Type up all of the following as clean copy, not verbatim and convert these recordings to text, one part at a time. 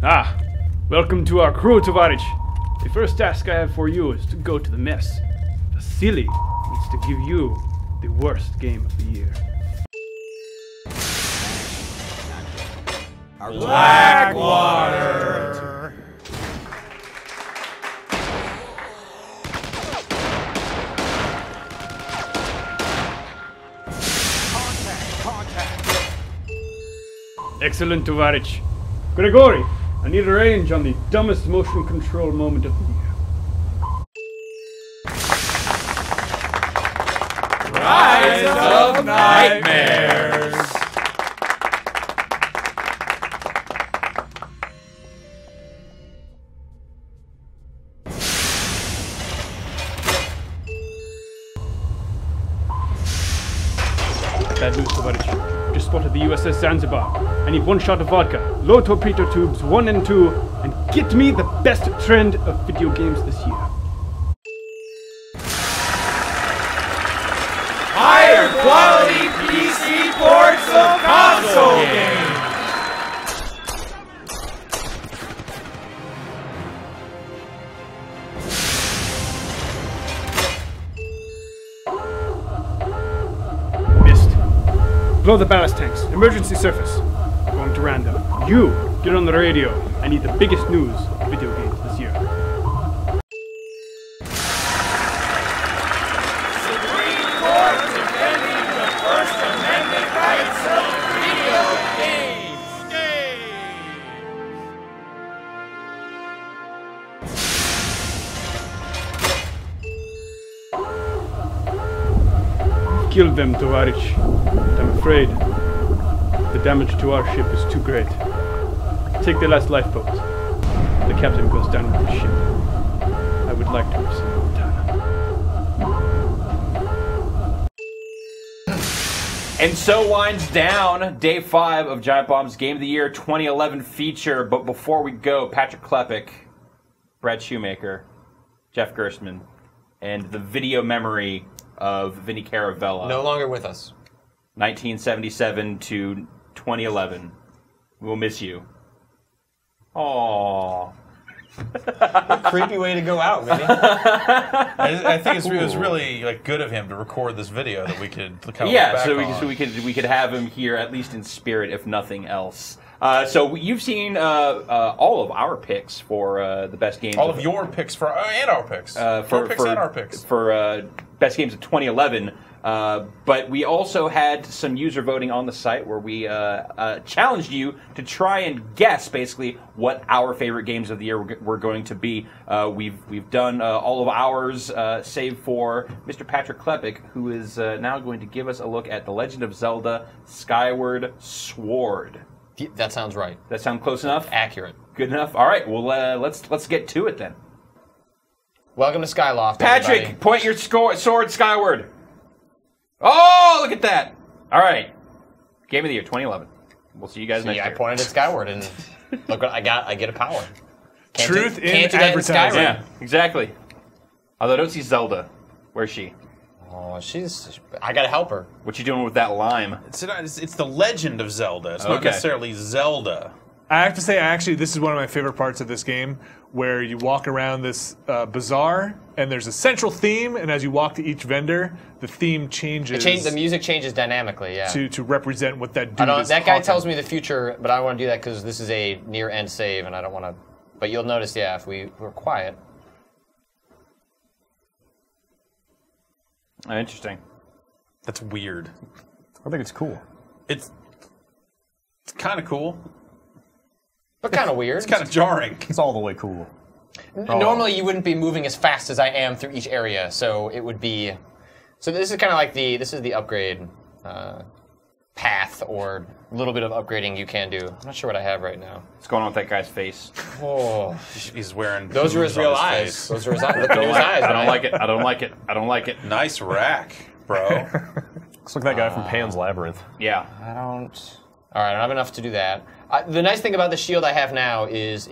Ah, welcome to our crew, Tovarich. The first task I have for you is to go to the mess. Vasily needs to give you the worst game of the year. Blackwater! Contact! Excellent, Tovarich. Grigory, I need a range on the dumbest motion control moment of the year. Rise of Nightmares! Bad news, Tovarich. Just spotted the USS Zanzibar. I need one shot of vodka, low torpedo tubes 1 and 2, and get me the best trend of video games this year. Higher quality PC ports of console games! Missed. Blow the ballast tanks. Emergency surface. Going to random. You, get on the radio. I need the biggest news of video games this year. Supreme Court defending the First Amendment rights of video games! You've killed them, Tovarich. But I'm afraid the damage to our ship is too great. Take the last lifeboat. The captain goes down with the ship. I would like to have some more time. And so winds down day 5 of Giant Bomb's Game of the Year 2011 feature. But before we go, Patrick Klepek, Brad Shoemaker, Jeff Gerstmann, and the video memory of Vinny Caravella. No longer with us. 1977 to 2011. We'll miss you. Aww. What a creepy way to go out, Vinny. I think it was really good of him to record this video that we could kind of look back on. So we could have him here at least in spirit, if nothing else. So you've seen all of our picks for the best games. All of your picks and our picks. Your picks and our picks. For best games of 2011. But we also had some user voting on the site where we challenged you to try and guess basically what our favorite games of the year were going to be. We've done all of ours, save for Mr. Patrick Klepek, who is now going to give us a look at The Legend of Zelda: Skyward Sword. That sounds right. That sound close enough? Accurate. Good enough. All right. Well, let's get to it then. Welcome to Skyloft, Patrick, everybody. point your sword skyward. Oh, look at that! All right, Game of the Year 2011. We'll see you guys next year. I pointed at skyward, and look what I got. I get a power. Truth in can't do that in advertising. Skyrim. Yeah, exactly. Although I don't see Zelda. Where's she? Oh, I gotta help her. What you doing with that lime? It's the Legend of Zelda. It's not necessarily Zelda. I have to say, this is one of my favorite parts of this game, where you walk around this bazaar, and there's a central theme, and as you walk to each vendor, the theme changes. The music changes dynamically, yeah. To represent what that dude is that guy talking. tells me the future, but I don't want to do that because this is a near-end save, and I don't want to... But you'll notice, yeah, if we're quiet... Interesting. That's weird. I think it's cool. It's kind of cool. But kind of weird. It's kind of jarring. It's all the way cool. Normally, you wouldn't be moving as fast as I am through each area, so it would be... So this is kind of like this is the upgrade path, or a little bit of upgrading you can do. I'm not sure what I have right now. What's going on with that guy's face? Oh, he's wearing... Those are his real eyes. Those are his eyes. Look at his eyes. I don't like it. I don't like it. I don't like it. Nice rack, bro. Looks like that guy from Pan's Labyrinth. Yeah. I don't... All right, I don't have enough to do that. The nice thing about the shield I have now is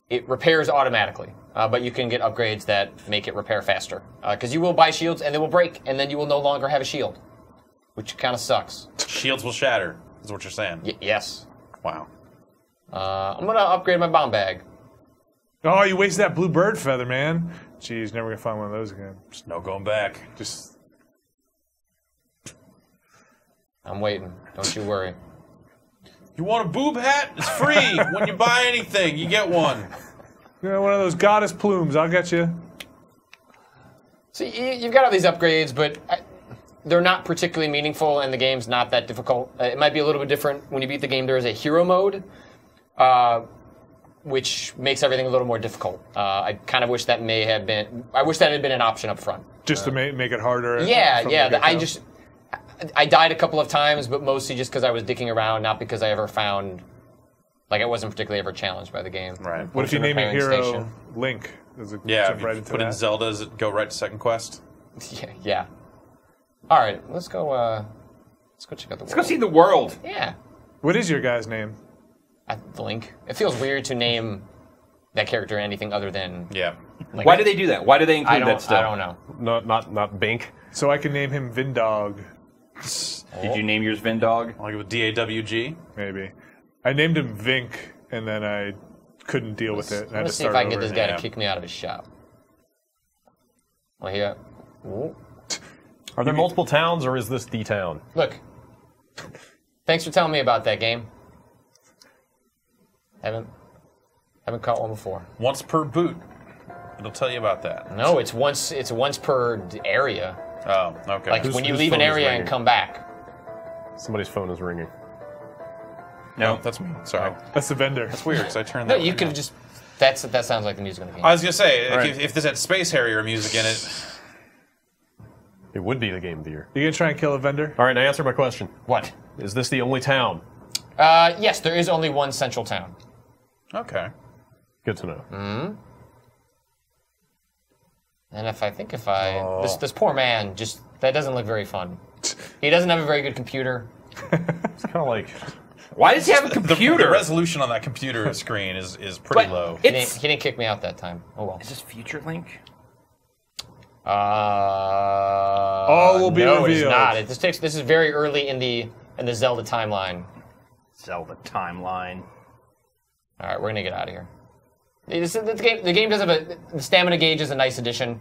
it repairs automatically, but you can get upgrades that make it repair faster. Because you will buy shields and they will break, and then you will no longer have a shield, which kind of sucks. Shields will shatter, is what you're saying. Yes. Wow. I'm gonna upgrade my bomb bag. Oh, you wasted that blue bird feather, man. Jeez, never gonna find one of those again. There's no going back. Just I'm waiting. Don't you worry. You want a boob hat? It's free. When you buy anything, you get one. one of those goddess plumes. I'll get you. So you've got all these upgrades, but they're not particularly meaningful, and the game's not that difficult. It might be a little bit different when you beat the game. There is a hero mode, which makes everything a little more difficult. I kind of wish that may have been. I wish that had been an option up front. Just to make it harder. I died a couple of times, but mostly just because I was dicking around, not because I ever found. Like, I wasn't particularly ever challenged by the game. Right. What if you name your hero Link? Does it jump right into put that? in Zelda, does it go right to second quest? Yeah. All right, let's go check out the world. Let's go see the world. Yeah. What is your guy's name? Link. It feels weird to name that character anything other than. Yeah. Like, Why do they do that? Why do they include that stuff? I don't know. Not Bink. So I can name him Vindog, Did you name yours Vindog? I'll go with DAWG. maybe. I named him Vink, and then I couldn't deal with it. And I had to Let's see if start I can get over. this guy Yeah. to kick me out of his shop. Well, here. Ooh. Are there multiple towns, or is this the town? Look. Thanks for telling me about that game. Haven't caught one before. Once per boot. It'll tell you about that. No, it's once per area. Oh, okay. Like when you leave an phone is area and ringing? come back. Somebody's phone is ringing. no, that's me. Sorry. That's the vendor. That's weird, because I turned No, that you one could off. have just. That sounds like the music in the game. I was going to say, like, Right. if this had Space Harrier music in it... It would be the game of the year. You gonna try and kill a vendor? All right, now answer my question. What? Is this the only town? Yes, there is only one central town. Okay. Good to know. And this poor man that doesn't look very fun. He doesn't have a very good computer. It's kind of like Why does he have a The computer? resolution on that computer screen is pretty But low. He It's didn't kick me out that time. Oh well. is this Future Link? All will be no, it's revealed. not. This is very early in the Zelda timeline. Zelda timeline. All right, we're gonna get out of here. The game does have the stamina gauge is a nice addition.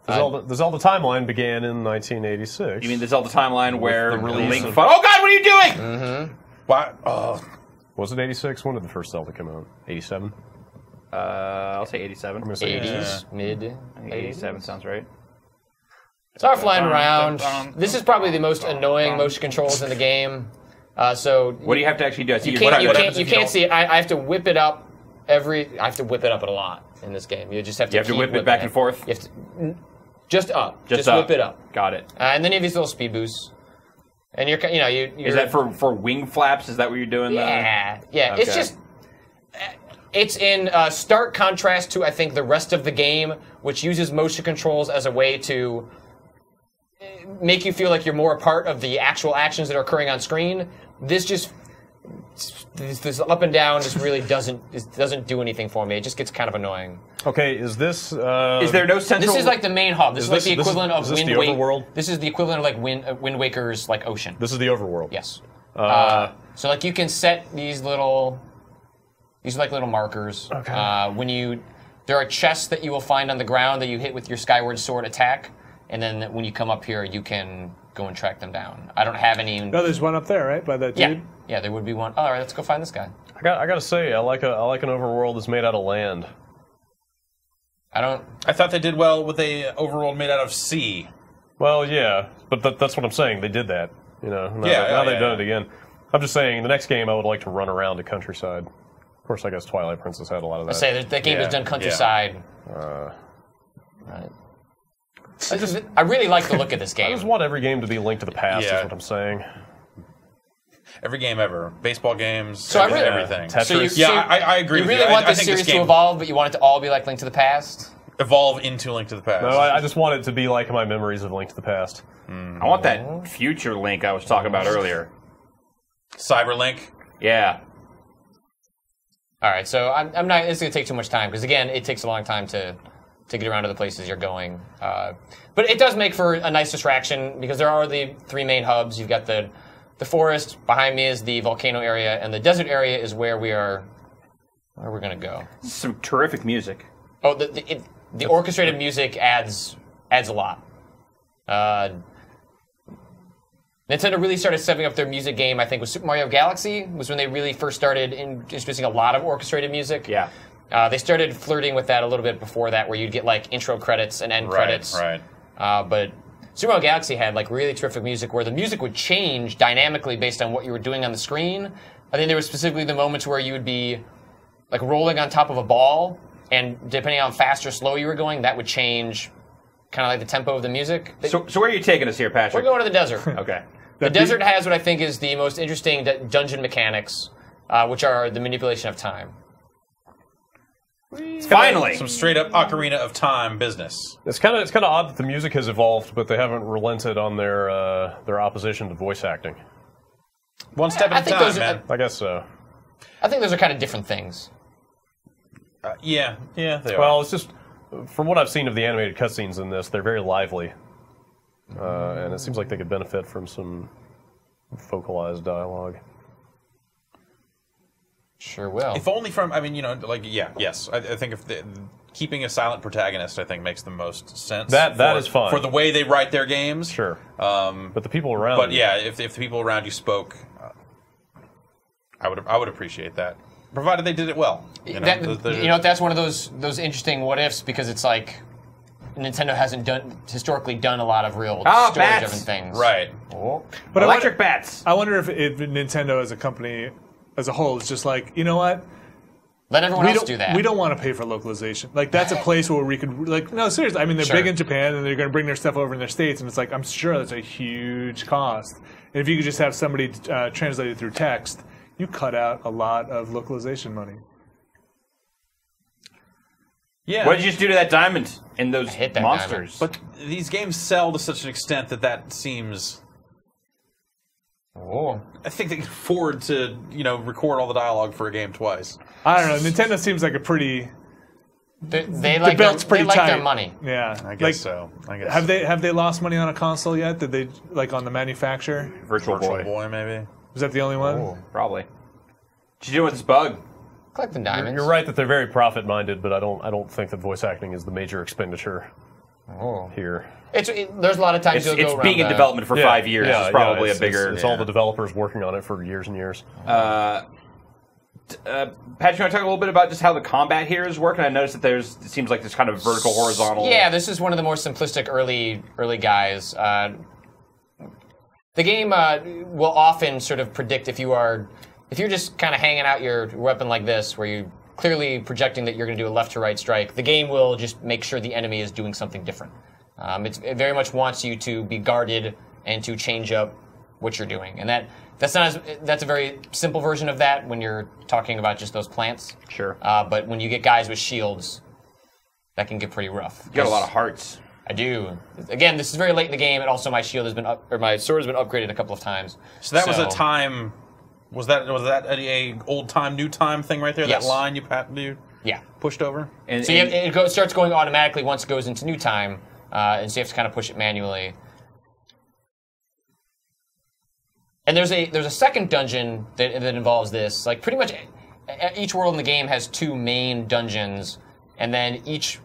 the Zelda timeline began in 1986. You mean the Zelda timeline where the release Link of- fought? Oh God, what are you doing? Why? Oh, Was it 86? When did the first Zelda come out? 87? I'll say 87. I'm going to say 80s, mid 80s. 87 sounds right. So I'm flying around. This is probably the most annoying motion controls in the game. So What do you have to actually do? I see you your can't button. you can't see it. I have to whip it up I have to whip it up a lot in this game. You just have to. You have to keep whip it whipping back and forth? You have to, just up. Just whip it up. Got it. And then you have these little speed boosts. And you're. Is that for wing flaps? Is that what you're doing? Yeah, yeah. It's Okay. just. It's in stark contrast to, I think, the rest of the game, which uses motion controls as a way to make you feel like you're more a part of the actual actions that are occurring on screen. This up and down just really doesn't do anything for me. It just gets kind of annoying. Okay, is this... Is there no central... This is like the main hub. This is like this- the this is- equivalent of is this Wind the Waker. Overworld? This is the equivalent of like Wind Waker's like ocean. This is the Overworld. Yes. So like you can set these little markers. Okay. There are chests that you will find on the ground that you hit with your Skyward Sword attack, and then when you come up here, you can go and track them down. I don't have any. No, there's one up there, right? By that Yeah, dude? yeah, there would be one. All right, let's go find this guy. I got to say, I like an Overworld that's made out of land. I thought they did well with a overworld made out of sea. Well, yeah, but that's what I'm saying. They did that. Now Yeah, they've yeah. done it again. I'm just saying, the next game, I would like to run around the countryside. Of course, I guess Twilight Princess had a lot of that. I say that game has Yeah, done countryside. Right. I really like the look of this I game. just want every game to be linked to the past, Yeah. is what I'm saying. Every game ever. Baseball games, So I really- everything. Tetris. So you, Yeah, so you- I agree You with really you. want I this think series this game to evolve, but you want it to all be like Link to the Past? evolve into Link to the Past. No, I just want it to be like my memories of Link to the Past. I want that future Link I was talking about earlier. Cyberlink. Yeah. All right, so I'm not. It's going to take too much time because again, it takes a long time to get around to the places you're going. But it does make for a nice distraction because there are the three main hubs. You've got the forest behind me is the volcano area, and the desert area is where we are Where are we going to go? Some terrific music. Oh, the orchestrated music adds a lot. Nintendo really started stepping up their music game, I think, with Super Mario Galaxy, was when they really first started introducing a lot of orchestrated music. Yeah. They started flirting with that a little bit before that, where you'd get like intro credits and end credits. Right. But Super Mario Galaxy had like really terrific music where the music would change dynamically based on what you were doing on the screen. I think there were specifically the moments where you would be like rolling on top of a ball, and depending on how fast or slow you were going, that would change kind of like the tempo of the music. So where are you taking us here, Patrick? We're going to the desert. Okay. The desert has what I think is the most interesting dungeon mechanics, which are the manipulation of time. Finally! Some straight up Ocarina of Time business. It's kind of odd that the music has evolved, but they haven't relented on their opposition to voice acting. One step at a time, man. I guess so. I think those are kind of different things. Yeah, they are. Well, it's just from what I've seen of the animated cutscenes in this, they're very lively, and it seems like they could benefit from some vocalized dialogue. Sure will. If only from, I mean, yes. I think if keeping a silent protagonist, I think, makes the most sense. That is fine. For the way they write their games. Sure. But the people around But you, yeah, if the people around you spoke, I would appreciate that. Provided they did it well. That's one of those interesting what ifs, because it's like Nintendo hasn't historically done a lot of real story-driven things. Right. Oh. But electric bats! I wonder if Nintendo as a company as a whole is just like, you know what? Let everyone else do that. We don't want to pay for localization. Like, that's a place where we could, like, no, seriously. I mean, they're big in Japan, and they're going to bring their stuff over in their states, and it's like, I'm sure that's a huge cost. And if you could just have somebody translate it through text, you cut out a lot of localization money. Yeah. What did you just do to that diamond and those monsters? But these games sell to such an extent that seems... Oh. I think they can afford to, record all the dialogue for a game twice. I don't know. Nintendo seems like a pretty... They like belt's pretty tight. their money. Yeah. I guess so. Have they lost money on a console yet? Did they, like, on the manufacturer? Virtual Boy. maybe. Was that the only one? Oh, probably. What you do with this bug? Collecting diamonds. You're right that they're very profit-minded, but I don't think that voice acting is the major expenditure here. There's a lot of times you'll go around being in development for 5 years is probably a bigger... It's all the developers working on it for years and years. Patrick, you want to talk a little bit about just how the combat here is working? I noticed that it seems like this kind of vertical, horizontal... Yeah, this is one of the more simplistic early guys. The game will often sort of predict if you're just kind of hanging out your weapon like this, where you're clearly projecting that you're going to do a left to right strike, the game will just make sure the enemy is doing something different. It very much wants you to be guarded and to change up what you're doing, and that's a very simple version of that when you're talking about just those plants. Sure. But when you get guys with shields, that can get pretty rough. You got a lot of hearts. I do. Again, this is very late in the game, and also my shield has been my sword has been upgraded a couple of times. So that was a time. Was that a old time, new time thing right there? Yes. That line you pushed over. And so it starts going automatically once it goes into new time, and so you have to kind of push it manually. And there's a second dungeon that involves this. Like pretty much each world in the game has two main dungeons, and then each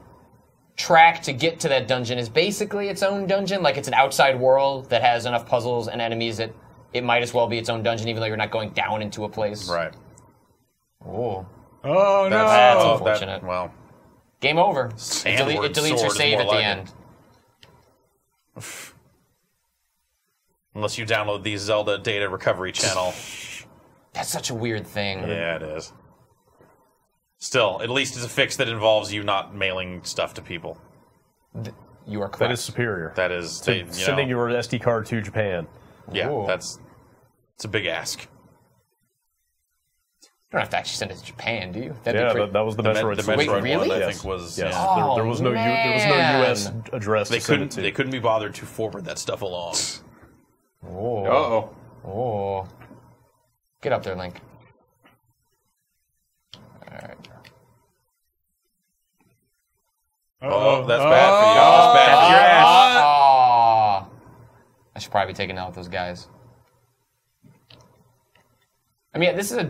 track to get to that dungeon is basically its own dungeon. Like it's an outside world that has enough puzzles and enemies that it might as well be its own dungeon, even though you're not going down into a place. Right. Oh. Oh, no. That's unfortunate. Well. Game over. It Sandward deletes your sword is save more at the like end. Unless you download the Zelda data recovery channel. That's such a weird thing. Yeah, it is. Still, at least it's a fix that involves you not mailing stuff to people. You are correct. That is superior. That is... Sending your SD card to Japan. Yeah, Ooh. it's a big ask. You don't have to actually send it to Japan, do you? That was the Metroid. The Metroid really? one, I think, was... Yes. Yeah. There was no U.S. address They to send it to. They couldn't be bothered to forward that stuff along. Oh. Uh-oh. Oh. Get up there, Link. Alright. Oh, that's bad for you. That's bad for your ass. Oh. I should probably be taking out with those guys. I mean, this is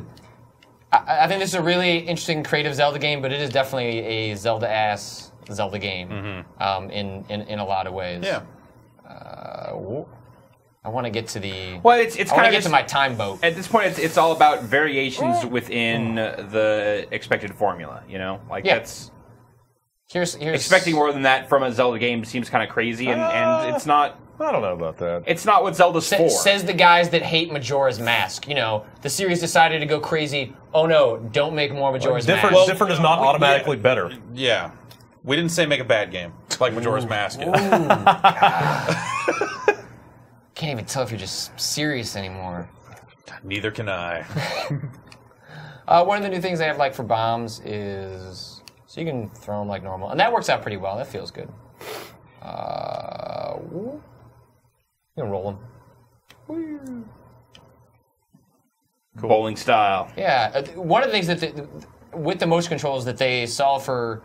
I think this is a really interesting creative Zelda game, but it is definitely a Zelda-ass Zelda game in a lot of ways. Yeah. I want to get to the. Well, it's I kind want of to get to my time boat. At this point, it's all about variations within the expected formula. You know, like that's here's expecting more than that from a Zelda game seems kind of crazy, and it's not. I don't know about that. It's not what Zelda's for. Says the guys that hate Majora's Mask. You know, the series decided to go crazy. Oh no, don't make more Majora's Mask. Different is not automatically better. Yeah. We didn't say make a bad game like Majora's Mask. Can't even tell if you're just serious anymore. Neither can I. One of the new things they have like for bombs is so you can throw them like normal, and that works out pretty well. That feels good. You can roll them. Cool. Bowling style. Yeah, one of the things that with the motion controls that they solve for.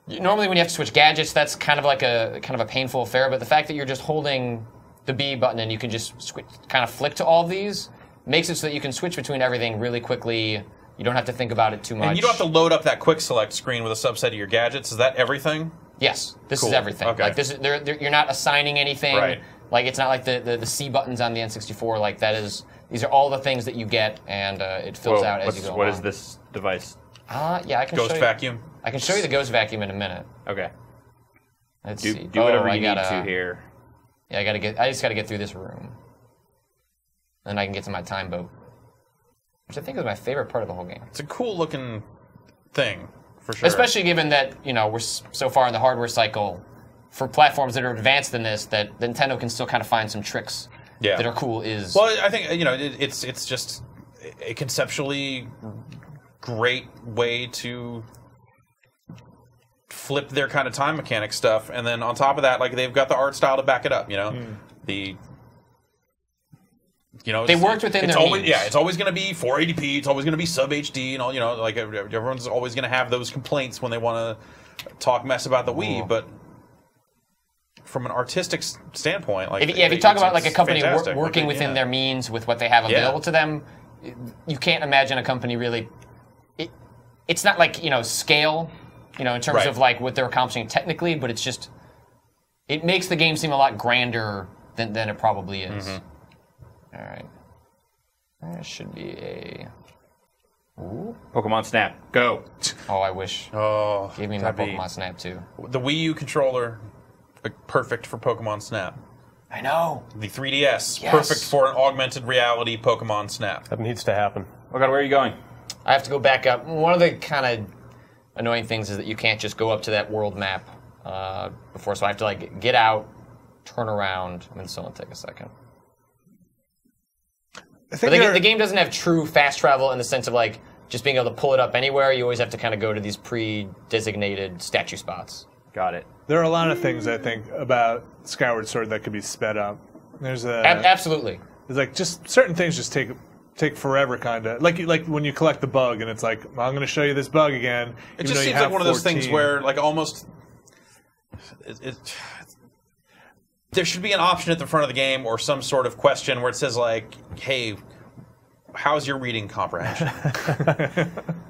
Normally, when you have to switch gadgets, that's kind of a painful affair. But the fact that you're just holding the B button and you can just kind of flick to all of these makes it so that you can switch between everything really quickly. You don't have to think about it too much. And you don't have to load up that quick select screen with a subset of your gadgets. Is that everything? Yes, this Cool. is everything. Okay. Like this is you're not assigning anything. Right. Like it's not like the C buttons on the N64. Like that is these are all the things that you get, and it fills out as you go What along. is this device? Yeah, I can Ghost show you. vacuum? I can show you the ghost vacuum in a minute. Okay. Let's Do see. whatever I you need gotta, to here. Yeah, I just gotta get through this room. Then I can get to my time boat. Which I think is my favorite part of the whole game. It's a cool looking thing, for sure. Especially given that, we're so far in the hardware cycle for platforms that are advanced than this, that Nintendo can still kind of find some tricks that are cool is... Well, I think, it's just a conceptually great way to flip their kind of time mechanic stuff, and then on top of that, like, they've got the art style to back it up, They worked within it's their always, means. Yeah, it's always going to be 480p, it's always going to be sub HD, and all, like, everyone's always going to have those complaints when they want to talk mess about the Wii, but from an artistic standpoint, like... If you talk about like a company fantastic. working within their means with what they have available to them, you can't imagine a company really... It's not like, scale, in terms of like what they're accomplishing technically, but it's just... It makes the game seem a lot grander than it probably is. All right. There should be a... Ooh. Pokemon Snap, go. Oh, I wish. Oh, Give me my Pokemon Snap, too. The Wii U controller, perfect for Pokemon Snap. I know. The 3DS, Yes. perfect for an augmented reality Pokemon Snap. That needs to happen. Oh God, where are you going? I have to go back up. One of the kind of annoying things is that you can't just go up to that world map before, so I have to like get out, turn around, and so it'll take a second. But the game doesn't have true fast travel in the sense of like just being able to pull it up anywhere. You always have to kind of go to these pre-designated statue spots. Got it. There are a lot of things I think about Skyward Sword that could be sped up. There's Absolutely. There's like just certain things just take forever, kind of like when you collect the bug and it's like, I'm going to show you this bug again. It just seems like one of those things where like almost there should be an option at the front of the game or some sort of question where it says like, hey, how's your reading comprehension?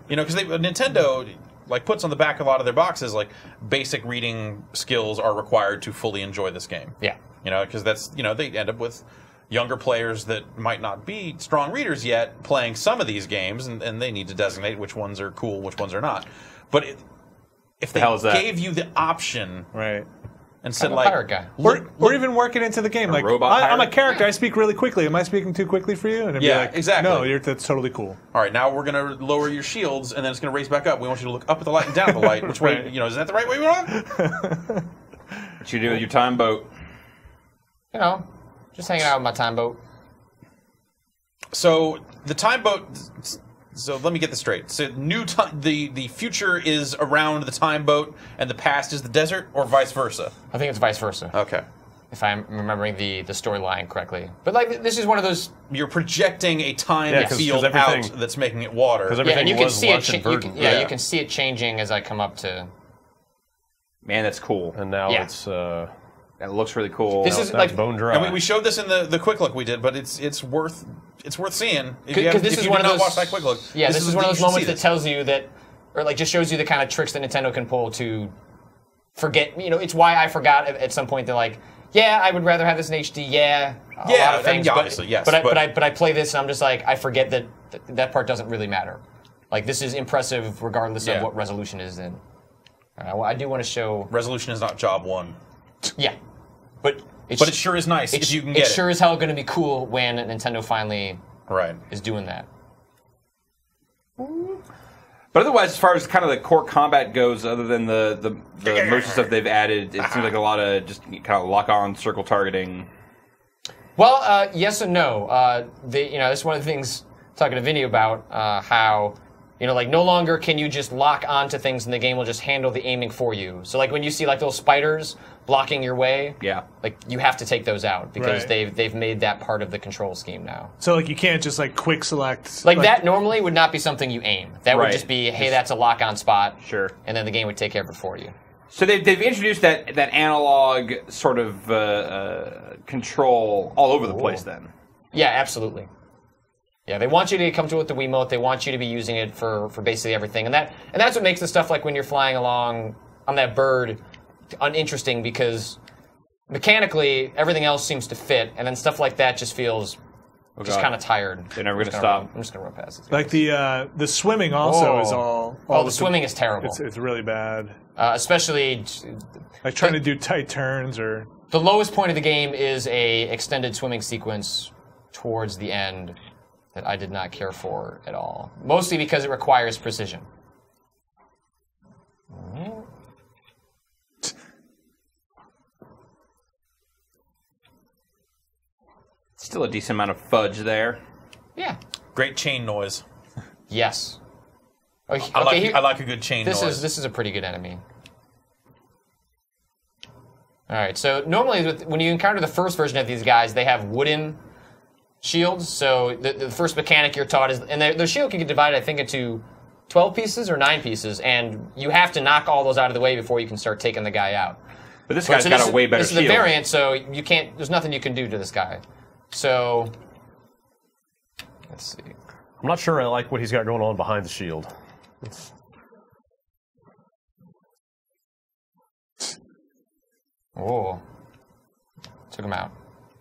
Because Nintendo like puts on the back of a lot of their boxes like basic reading skills are required to fully enjoy this game. Yeah. Because that's they end up with younger players that might not be strong readers yet playing some of these games, and they need to designate which ones are cool, which ones are not. But if they gave you the option, right, and said I'm a like, pirate guy. We're even working into the game. Like, I'm a character. I speak really quickly. Am I speaking too quickly for you? And it'd be like, exactly. No, that's totally cool. All right, now we're going to lower your shields, and then it's going to raise back up. We want you to look up at the light and down at the light. Which way? Is that the right way we want? What you do with your time boat? Just hanging out with my time boat. So the time boat. So let me get this straight. So the future is around the time boat, and the past is the desert, or vice versa. I think it's vice versa. Okay. If I'm remembering the storyline correctly. But like this is one of those you're projecting a time field out that's making it water. Because everything and you can was see lush and verdant. you can see it changing as I come up to. Man, that's cool. And now it's that's That looks really cool. This is That's like bone dry. And we showed this in the quick look we did, but it's worth seeing. If you, because this if is you one did of not those. watch that quick look, Yeah, this is one of those you should moments see that tells you that, or like just shows you the kind of tricks that Nintendo can pull to forget. You know, it's why I forgot at some point. They're like, yeah, I would rather have this in HD. Yeah, a lot of things. Obviously, yes. But I play this and I'm just like, I forget that part doesn't really matter. Like this is impressive regardless of what resolution is in. I do want to show resolution is not job one. Yeah, but it sure is nice if you can get it. It's sure as hell going to be cool when Nintendo finally is doing that. But otherwise, as far as kind of the core combat goes, other than the motion stuff they've added, it seems like a lot of just kind of lock-on circle targeting. Well, yes and no. That's one of the things talking to Vinny about how. Like no longer can you just lock onto things and the game will just handle the aiming for you. So like when you see like little spiders blocking your way, like you have to take those out because they've made that part of the control scheme now. So like you can't just like quick select. Like that normally would not be something you aim. That would just be, hey, that's a lock on spot. Sure. And then the game would take care of it for you. So they've introduced that analog sort of control all over the place then. Yeah, absolutely. Yeah, they want you to come to it with the Wiimote. They want you to be using it for basically everything, and that's what makes the stuff like when you're flying along on that bird uninteresting because mechanically everything else seems to fit, and then stuff like that just feels just kind of tired. They're never going to stop. I'm just going to run past it. Like the swimming also is all the swimming is terrible. It's really bad. Especially like trying to do tight turns or. The lowest point of the game is a extended swimming sequence towards the end. That I did not care for at all. Mostly because it requires precision. Still a decent amount of fudge there. Yeah. Great chain noise. Yes. Okay, I like a good chain noise. This is a pretty good enemy. Alright, so normally when you encounter the first version of these guys, they have wooden shields, so the first mechanic you're taught is, and the shield can get divided, I think, into 12 pieces or 9 pieces, and you have to knock all those out of the way before you can start taking the guy out. But this guy's got a way better shield. This is the variant, so you can't, there's nothing you can do to this guy. So, let's see. I'm not sure I like what he's got going on behind the shield. Oh. Took him out.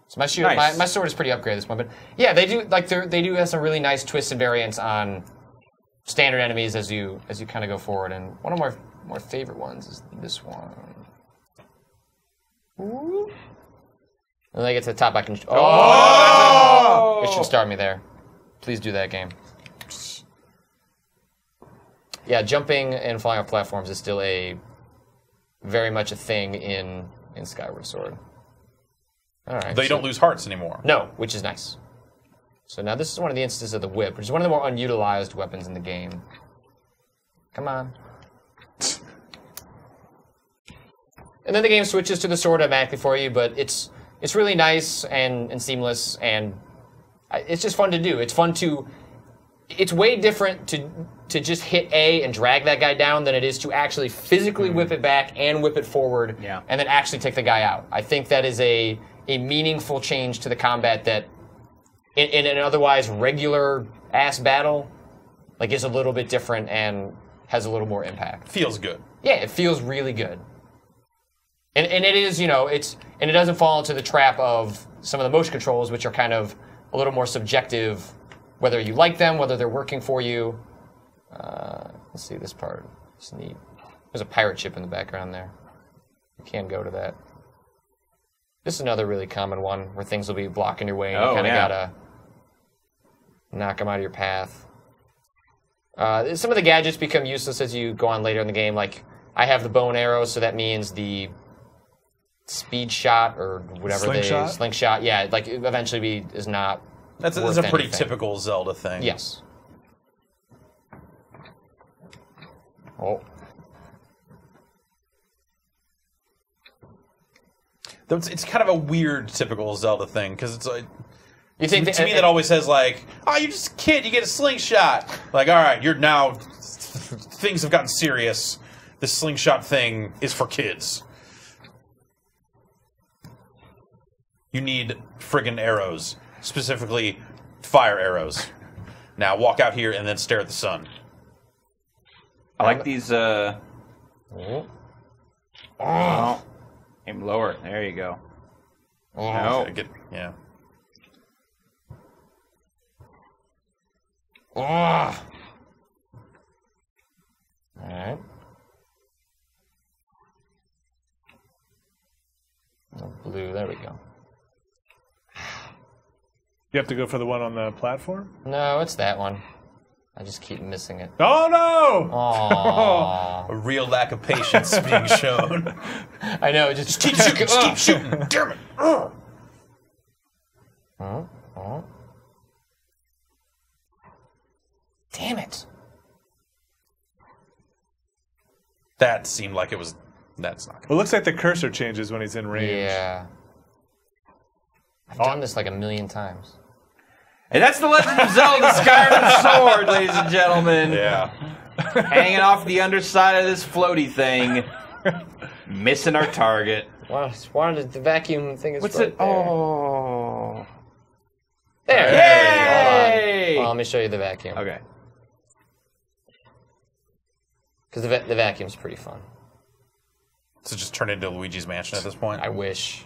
So my shield, nice. my sword is pretty upgraded at this point, but yeah, they do have some really nice twists and variants on standard enemies as you kind of go forward. And one of my more favorite ones is this one. Ooh. And then I get to the top, I can. Oh! It should start me there. Please do that, game. Yeah, jumping and flying off platforms is still very much a thing in Skyward Sword. All right. Though you don't lose hearts anymore. No, which is nice. So now this is one of the instances of the whip, which is one of the more unutilized weapons in the game. Come on. And then the game switches to the sword automatically for you, but it's really nice and seamless, and it's just fun to do. It's fun to... It's way different to just hit A and drag that guy down than it is to actually physically whip it back and whip it forward and then actually take the guy out. I think that is a meaningful change to the combat that in an otherwise regular-ass battle like is a little bit different and has a little more impact. Feels good. Yeah, it feels really good. And it is, and it doesn't fall into the trap of some of the motion controls, which are kind of a little more subjective, whether you like them, whether they're working for you. Let's see this part. It's neat. There's a pirate ship in the background there. You can go to that. This is another really common one where things will be blocking your way and you kind of gotta knock them out of your path. Some of the gadgets become useless as you go on later in the game. Like, I have the bow and arrow, so that means the speed shot or whatever slingshot. Yeah, like eventually is not. That's a pretty typical Zelda thing. Yes. Oh. It's kind of a weird typical Zelda thing because it's like. You think to me, that always says like, "Oh, you're just a kid. You get a slingshot." Like, all right, you're now. Things have gotten serious. This slingshot thing is for kids. You need friggin' arrows, specifically fire arrows. Now walk out here and then stare at the sun. I like these. Oh. Aim lower. There you go. No. Yeah. Alright. Blue, there we go. You have to go for the one on the platform? No, it's that one. I just keep missing it. Oh no! Aww. A real lack of patience being shown. I know, just Keep shooting, just keep shooting. Damn it. Damn it. That seemed like it was. That's not good. Well, it looks like the cursor changes when he's in range. Yeah. I've done this like a million times. And that's the Legend of Zelda Skyward Sword, ladies and gentlemen. Yeah. Hanging off the underside of this floaty thing. Missing our target. Why did the vacuum thing is What's right it? there. Oh. There. Yay! Hold on, let me show you the vacuum. Okay. Because the vacuum's pretty fun. So just turn into Luigi's Mansion at this point? I wish.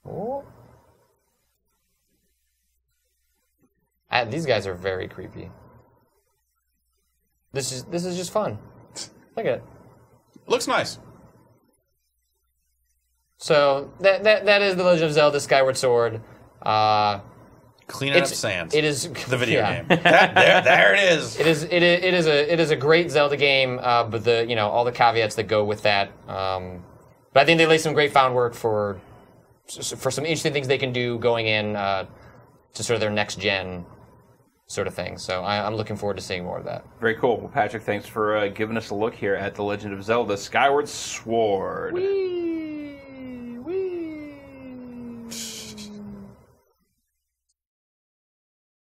Oh. These guys are very creepy. This is just fun. Look at it. Looks nice. So that is the Legend of Zelda Skyward Sword. Cleaning up sand. It is The video yeah. game. There it is. It is a great Zelda game, but all the caveats that go with that. But I think they lay some great groundwork for some interesting things they can do going in to sort of their next gen sort of thing. So I'm looking forward to seeing more of that. Very cool. Well, Patrick, thanks for giving us a look here at The Legend of Zelda Skyward Sword. Whee!